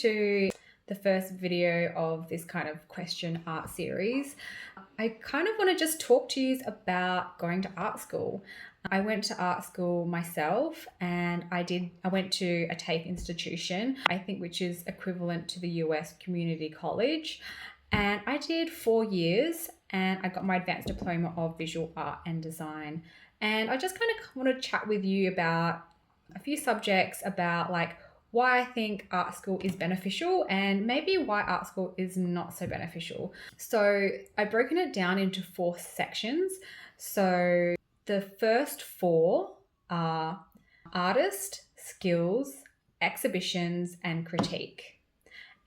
to the first video of this kind of question art series. I kind of want to just talk to you about going to art school. I went to art school myself, and I went to a TAFE institution, I think, which is equivalent to the US community college. And I did 4 years, and I got my advanced diploma of visual art and design. And I just kind of want to chat with you about a few subjects about like why I think art school is beneficial and maybe why art school is not so beneficial. So I've broken it down into 4 sections. So the first 4 are artist, skills, exhibitions, and critique.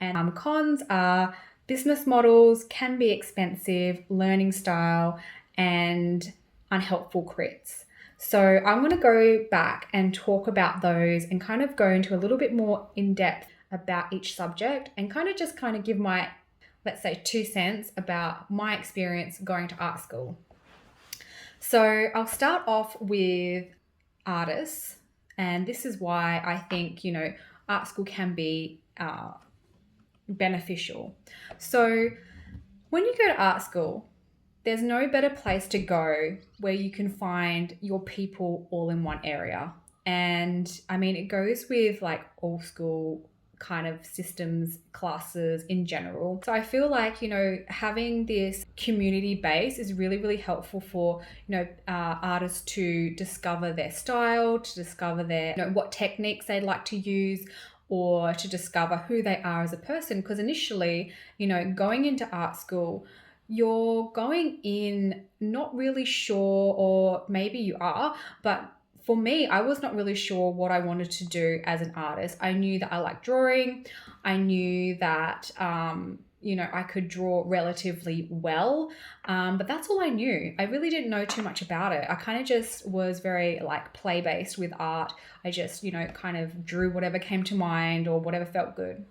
And cons are business models, can be expensive, learning style, and unhelpful crits. So I'm going to go back and talk about those and kind of go into a little bit more in depth about each subject and kind of give my, let's say, 2 cents about my experience going to art school. So I'll start off with artists, and this is why I think, art school can be beneficial. So when you go to art school, there's no better place to go where you can find your people all in one area. And I mean, it goes with like all school kind of systems, classes in general. So I feel like, having this community base is really, really helpful for, artists to discover their style, to discover their, what techniques they like to use, or to discover who they are as a person. Because initially, going into art school, you're going in not really sure, or maybe you are, but for me, I was not really sure what I wanted to do as an artist. I knew that I liked drawing. I knew that, I could draw relatively well, but that's all I knew. I really didn't know too much about it. I kind of just was very like play-based with art. I just, kind of drew whatever came to mind or whatever felt good.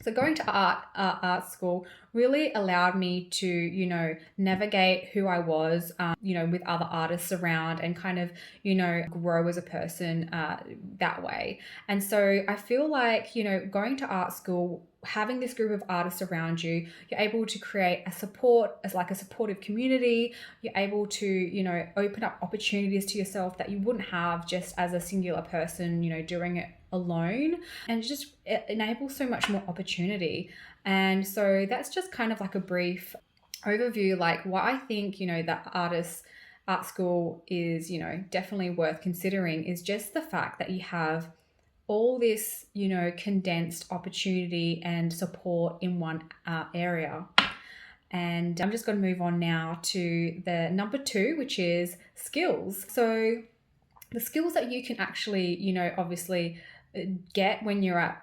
So going to art school really allowed me to, navigate who I was, with other artists around and kind of, grow as a person that way. And so I feel like, going to art school, having this group of artists around you, you're able to create a supportive community. You're able to, open up opportunities to yourself that you wouldn't have just as a singular person, doing it alone, and it enables so much more opportunity. And so that's just kind of like a brief overview, like what I think, that art school is, definitely worth considering is just the fact that you have all this, condensed opportunity and support in one area. And I'm just going to move on now to the number 2, which is skills. So the skills that you can actually, obviously get when you're at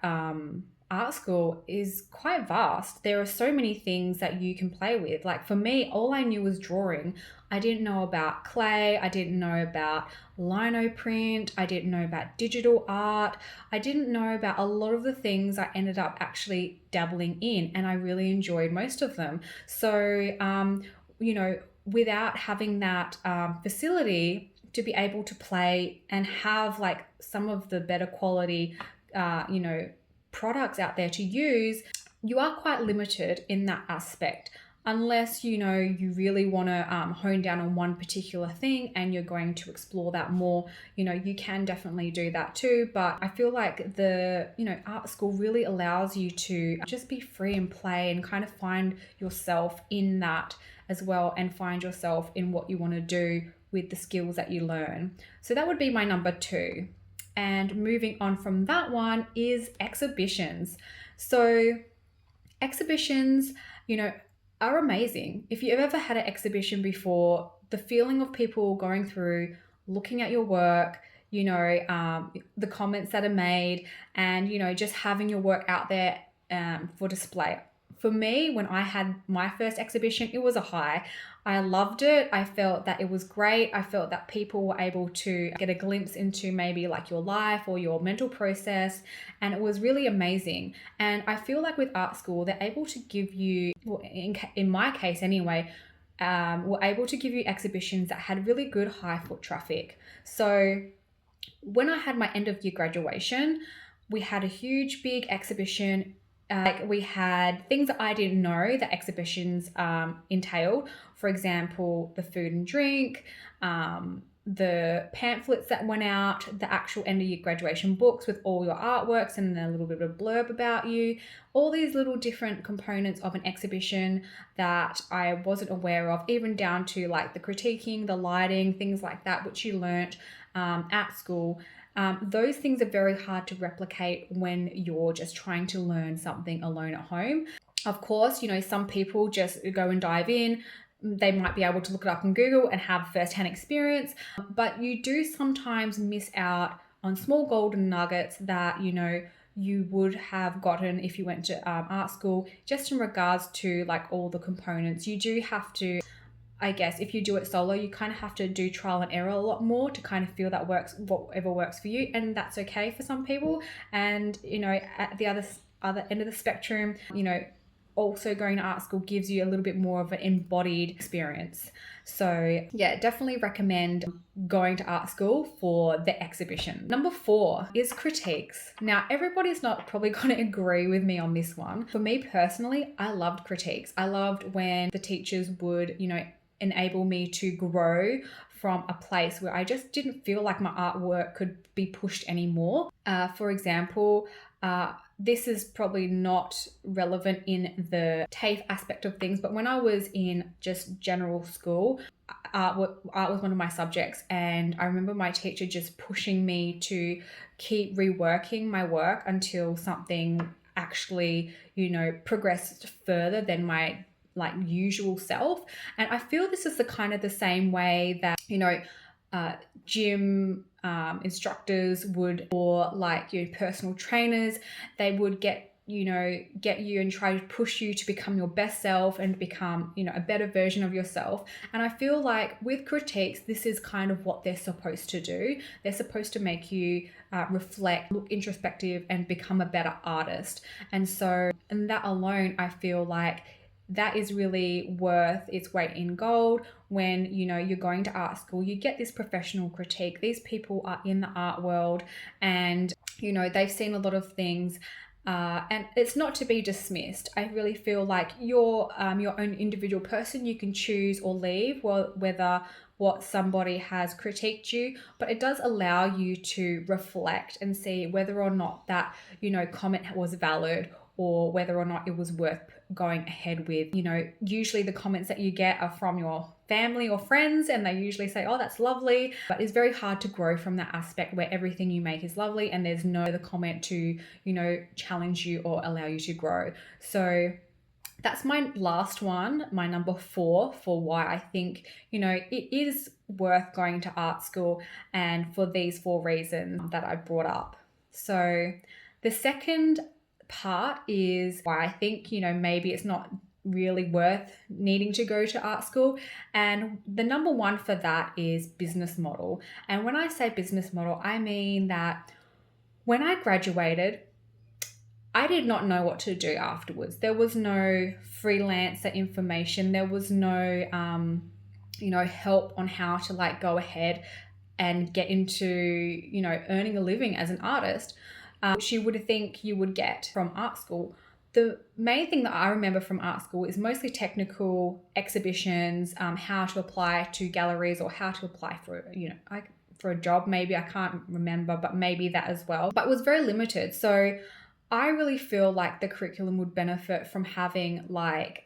art school is quite vast. There are so many things that you can play with. Like for me, all I knew was drawing. I didn't know about clay. I didn't know about lino print. I didn't know about digital art. I didn't know about a lot of the things I ended up actually dabbling in, and I really enjoyed most of them. So, without having that facility to be able to play and have like some of the better quality, products out there to use, you are quite limited in that aspect. Unless, you really want to hone down on one particular thing and you're going to explore that more, you can definitely do that too. But I feel like the, art school really allows you to just be free and play and kind of find yourself in that as well, and find yourself in what you want to do with the skills that you learn. So that would be my number 2. And moving on from that one is exhibitions. So exhibitions, are amazing. If you've ever had an exhibition before, the feeling of people going through, looking at your work, the comments that are made, and, just having your work out there for display. For me, when I had my first exhibition, it was a high. I loved it. I felt that it was great. I felt that people were able to get a glimpse into maybe like your life or your mental process. And it was really amazing. And I feel like with art school, they're able to give you, well, in my case anyway, were able to give you exhibitions that had really good high foot traffic. So when I had my end of year graduation, we had a huge big exhibition Like we had things that I didn't know that exhibitions entailed. For example, the food and drink, the pamphlets that went out, the actual end of year graduation books with all your artworks and a little bit of a blurb about you, all these little different components of an exhibition that I wasn't aware of, even down to like the critiquing, the lighting, things like that, which you learnt at school. Those things are very hard to replicate when you're just trying to learn something alone at home. Of course, some people just go and dive in. They might be able to look it up on Google and have first-hand experience, but you do sometimes miss out on small golden nuggets that, you would have gotten if you went to art school, just in regards to like all the components. You do have to, I guess, if you do it solo, you kind of have to do trial and error a lot more to kind of feel that works, whatever works for you. And that's okay for some people. And, at the other end of the spectrum, also going to art school gives you a little bit more of an embodied experience. So yeah, definitely recommend going to art school for the exhibition. Number 4 is critiques. Now, everybody's not probably going to agree with me on this one. For me personally, I loved critiques. I loved when the teachers would, enable me to grow from a place where I just didn't feel like my artwork could be pushed anymore. For example, this is probably not relevant in the TAFE aspect of things, but when I was in just general school, art was one of my subjects, and I remember my teacher just pushing me to keep reworking my work until something actually, progressed further than my usual self. And I feel this is the same way that, gym instructors would, or personal trainers, they would get you and try to push you to become your best self and become, a better version of yourself. And I feel like with critiques, this is kind of what they're supposed to do. They're supposed to make you reflect, look introspective, and become a better artist. And that alone, I feel like that is really worth its weight in gold. When you're going to art school, you get this professional critique. These people are in the art world, and they've seen a lot of things, and it's not to be dismissed. I really feel like you're your own individual person. You can choose or leave whether what somebody has critiqued you, but it does allow you to reflect and see whether or not that comment was valid, or whether or not it was worth going ahead with. Usually the comments that you get are from your family or friends, and they usually say, oh, that's lovely, but it's very hard to grow from that aspect where everything you make is lovely and there's no other comment to, challenge you or allow you to grow. So that's my last one, my number 4, for why I think, it is worth going to art school, and for these 4 reasons that I brought up. So the second part is why I think, maybe it's not really worth needing to go to art school. And the number 1 for that is business model. And when I say business model, I mean that when I graduated, I did not know what to do afterwards. There was no freelancer information. There was no, help on how to go ahead and get into, earning a living as an artist, which you would think you would get from art school. The main thing that I remember from art school is mostly technical exhibitions, how to apply to galleries, or how to apply for, for a job. Maybe, I can't remember, but maybe that as well. But it was very limited. So I really feel like the curriculum would benefit from having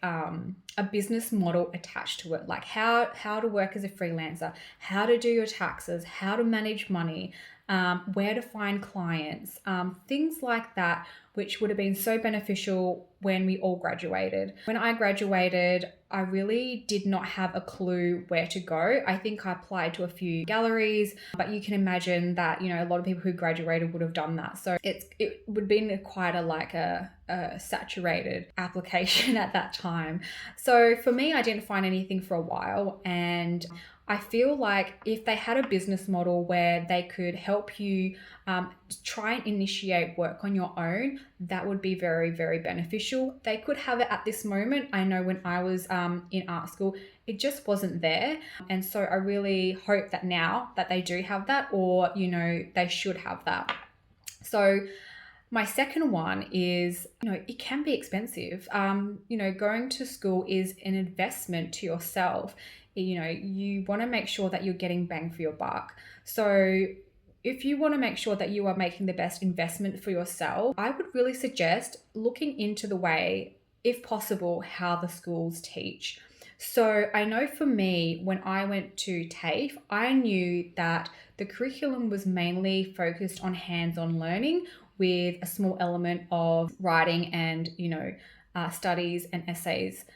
a business model attached to it, like how to work as a freelancer, how to do your taxes, how to manage money, where to find clients, things like that, which would have been so beneficial when we all graduated. When I graduated, I really did not have a clue where to go. I think I applied to a few galleries, but you can imagine that, a lot of people who graduated would have done that. So it would have been quite a saturated application at that time. So for me, I didn't find anything for a while, and I feel like if they had a business model where they could help you try and initiate work on your own, that would be very, very beneficial. They could have it at this moment. I know when I was in art school, it just wasn't there. And so I really hope that now that they do have that, or, they should have that. So My second one is, it can be expensive. Going to school is an investment to yourself. You want to make sure that you're getting bang for your buck. So if you want to make sure that you are making the best investment for yourself, I would really suggest looking into the way, if possible, how the schools teach. So I know for me, when I went to TAFE, I knew that the curriculum was mainly focused on hands-on learning with a small element of writing and, studies and essays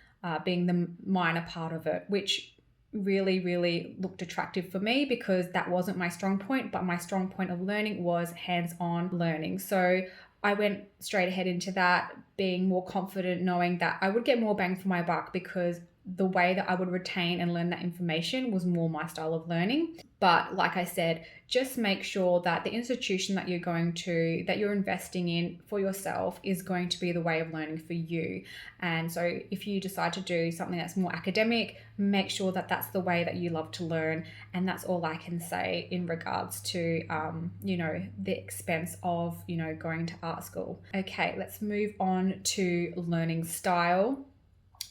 being the minor part of it, which really, really looked attractive for me because that wasn't my strong point, but my strong point of learning was hands-on learning. So I went straight ahead into that, being more confident, knowing that I would get more bang for my buck because the way that I would retain and learn that information was more my style of learning. But like I said, just make sure that the institution that you're going to, that you're investing in for yourself, is going to be the way of learning for you. And so if you decide to do something that's more academic, make sure that that's the way that you love to learn. And that's all I can say in regards to, the expense of, going to art school. Okay, let's move on to learning style,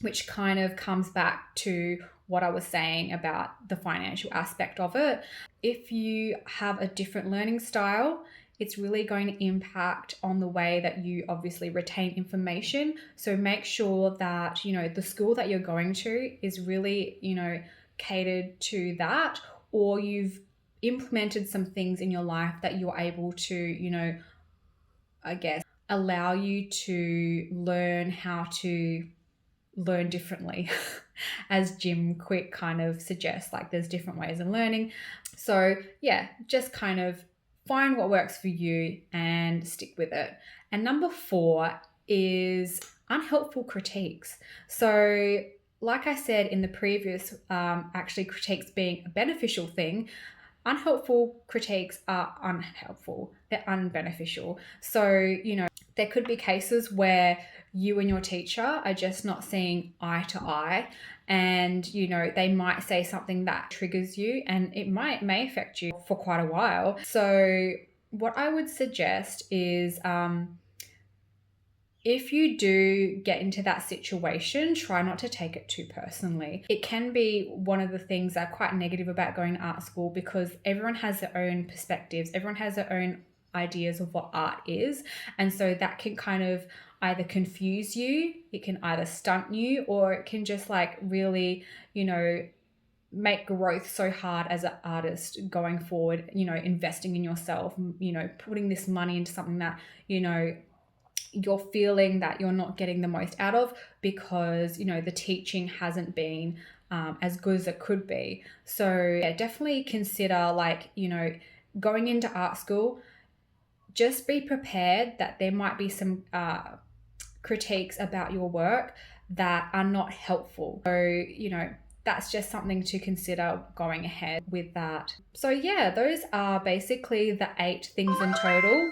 which kind of comes back to what I was saying about the financial aspect of it. If you have a different learning style, it's really going to impact on the way that you obviously retain information. So make sure that, the school that you're going to is really, catered to that, or you've implemented some things in your life that you're able to, allow you to learn how to learn differently as Jim Quick kind of suggests, like there's different ways of learning. So yeah, just kind of find what works for you and stick with it. And number 4 is unhelpful critiques. So like I said in the previous, actually critiques being a beneficial thing, unhelpful critiques are unhelpful. They're unbeneficial. So, there could be cases where you and your teacher are just not seeing eye to eye, and they might say something that triggers you, and it may affect you for quite a while. So what I would suggest is, if you do get into that situation, try not to take it too personally. It can be one of the things that are quite negative about going to art school, because everyone has their own perspectives, everyone has their own ideas of what art is, and so that can kind of either confuse you, it can either stunt you, or it can just really make growth so hard as an artist going forward, investing in yourself, putting this money into something that you're feeling that you're not getting the most out of because the teaching hasn't been as good as it could be. So yeah, definitely consider going into art school, just be prepared that there might be some critiques about your work that are not helpful. So, that's just something to consider going ahead with that. So yeah, those are basically the 8 things in total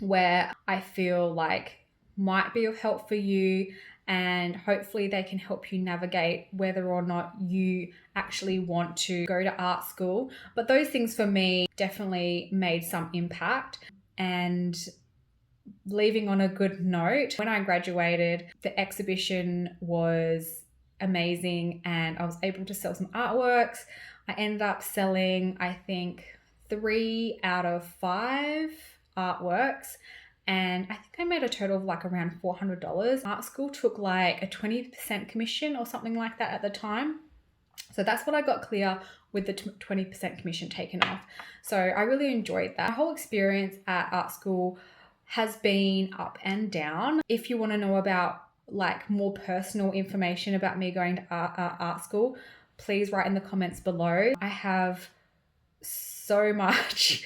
where I feel like might be of help for you, and hopefully they can help you navigate whether or not you actually want to go to art school. But those things for me definitely made some impact. And leaving on a good note, when I graduated, the exhibition was amazing and I was able to sell some artworks. I ended up selling, I think, 3 out of 5 artworks, and I think I made a total of around $400. Art school took a 20% commission or something like that at the time. So that's what I got clear with the 20% commission taken off. So I really enjoyed that. My whole experience at art school has been up and down. If you want to know about more personal information about me going to art school, please write in the comments below. I have so much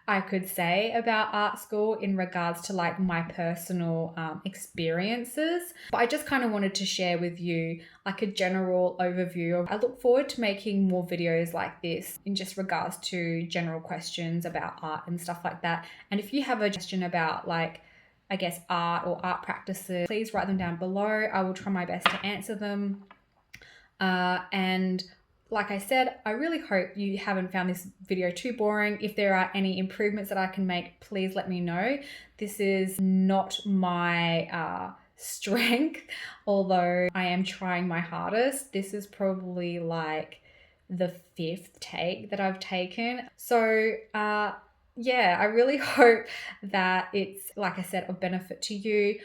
I could say about art school in regards to my personal experiences, but I just kind of wanted to share with you a general overview. I look forward to making more videos like this in just regards to general questions about art and stuff like that. And if you have a question about art or art practices, please write them down below. I will try my best to answer them. And like I said, I really hope you haven't found this video too boring. If there are any improvements that I can make, please let me know. This is not my strength, although I am trying my hardest. This is probably like the 5th take that I've taken. So yeah, I really hope that it's, like I said, of benefit to you.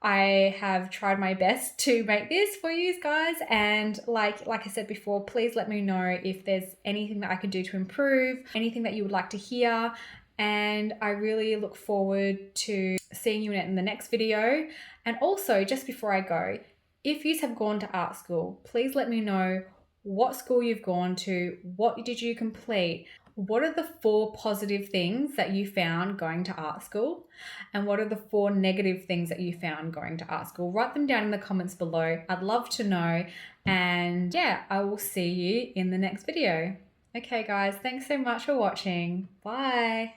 I have tried my best to make this for you guys, and like I said before, please let me know if there's anything that I can do to improve, anything that you would like to hear, and I really look forward to seeing you in the next video. And also, just before I go, if you have gone to art school, please let me know what school you've gone to, what did you complete, what are the 4 positive things that you found going to art school, and what are the 4 negative things that you found going to art school? Write them down in the comments below. I'd love to know. And yeah, I will see you in the next video. Okay guys, thanks so much for watching. Bye.